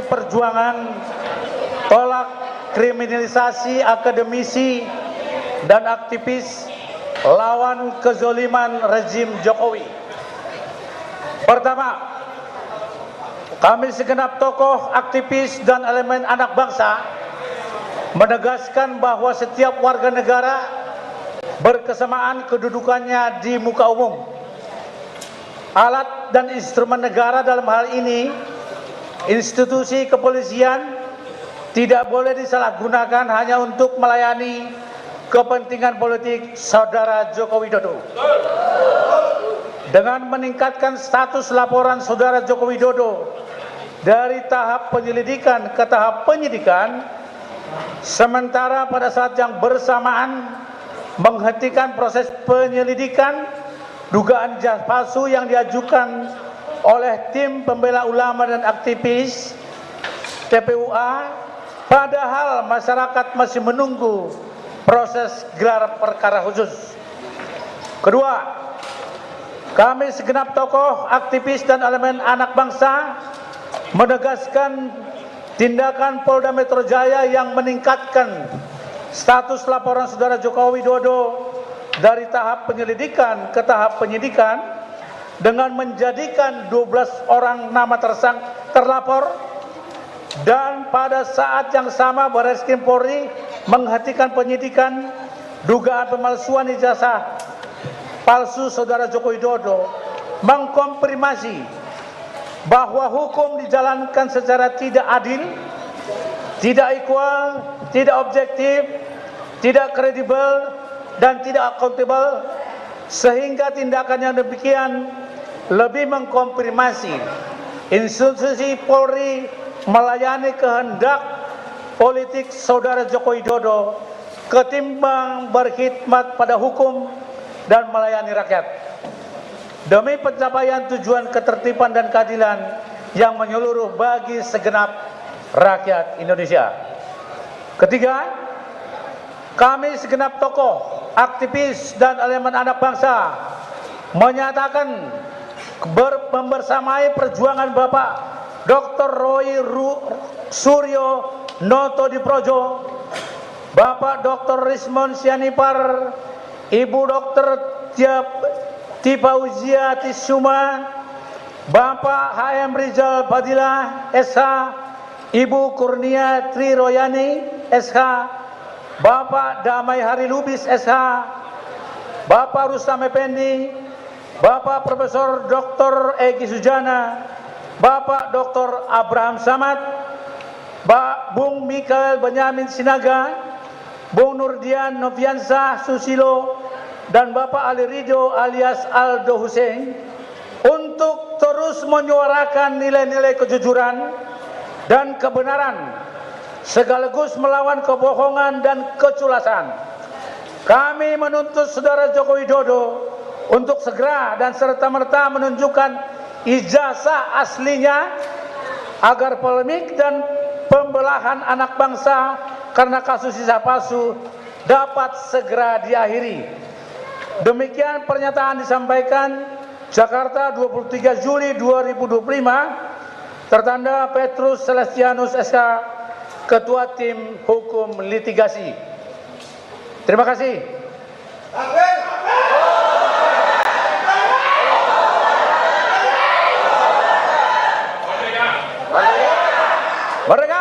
Perjuangan tolak kriminalisasi akademisi dan aktivis lawan kezoliman rezim Jokowi. Pertama, kami segenap tokoh, aktivis, dan elemen anak bangsa menegaskan bahwa setiap warga negara berkesamaan kedudukannya di muka umum. Alat dan instrumen negara dalam hal ini, institusi kepolisian, tidak boleh disalahgunakan hanya untuk melayani kepentingan politik Saudara Joko Widodo. Dengan meningkatkan status laporan Saudara Joko Widodo dari tahap penyelidikan ke tahap penyidikan, sementara pada saat yang bersamaan menghentikan proses penyelidikan dugaan jas palsu yang diajukan oleh tim pembela ulama dan aktivis TPUA, padahal masyarakat masih menunggu proses gelar perkara khusus. Kedua, kami segenap tokoh, aktivis, dan elemen anak bangsa menegaskan tindakan Polda Metro Jaya yang meningkatkan status laporan Saudara Joko Widodo dari tahap penyelidikan ke tahap penyidikan dengan menjadikan 12 orang nama terlapor, dan pada saat yang sama Barreskrim Polri menghentikan penyidikan dugaan pemalsuan ijazah palsu Saudara Joko Widodo, mengkonfirmasi bahwa hukum dijalankan secara tidak adil, tidak equal, tidak objektif, tidak kredibel, dan tidak akuntabel, sehingga tindakan yang demikian lebih mengkonfirmasi institusi Polri melayani kehendak politik Saudara Joko Widodo ketimbang berkhidmat pada hukum dan melayani rakyat demi pencapaian tujuan ketertiban dan keadilan yang menyeluruh bagi segenap rakyat Indonesia. Ketiga, kami segenap tokoh, aktivis, dan elemen anak bangsa menyatakan membersamai perjuangan Bapak Dr. Roy Suryo Noto Diprojo, Bapak Dr. Rismon Sianipar, Ibu Dr. Tifauzia Tisuma, Bapak HM Rizal Fadilah SH, Ibu Kurnia Tri Royani SH, Bapak Damai Hari Lubis SH, Bapak Rustam Effendi, Bapak Profesor Dr. Egi Sujana, Bapak Dr. Abraham Samad, Bung Mikael Benyamin Sinaga, Bung Nurdian Noviansa Susilo, dan Bapak Ali Ridho alias Aldo Hussein untuk terus menyuarakan nilai-nilai kejujuran dan kebenaran sekaligus melawan kebohongan dan keculasan. Kami menuntut Saudara Joko Widodo untuk segera dan serta-merta menunjukkan ijazah aslinya agar polemik dan pembelahan anak bangsa karena kasus ijazah palsu dapat segera diakhiri. Demikian pernyataan disampaikan Jakarta 23 Juli 2025, tertanda Petrus Celestianus SK, Ketua Tim Hukum Litigasi. Terima kasih. Merdeka!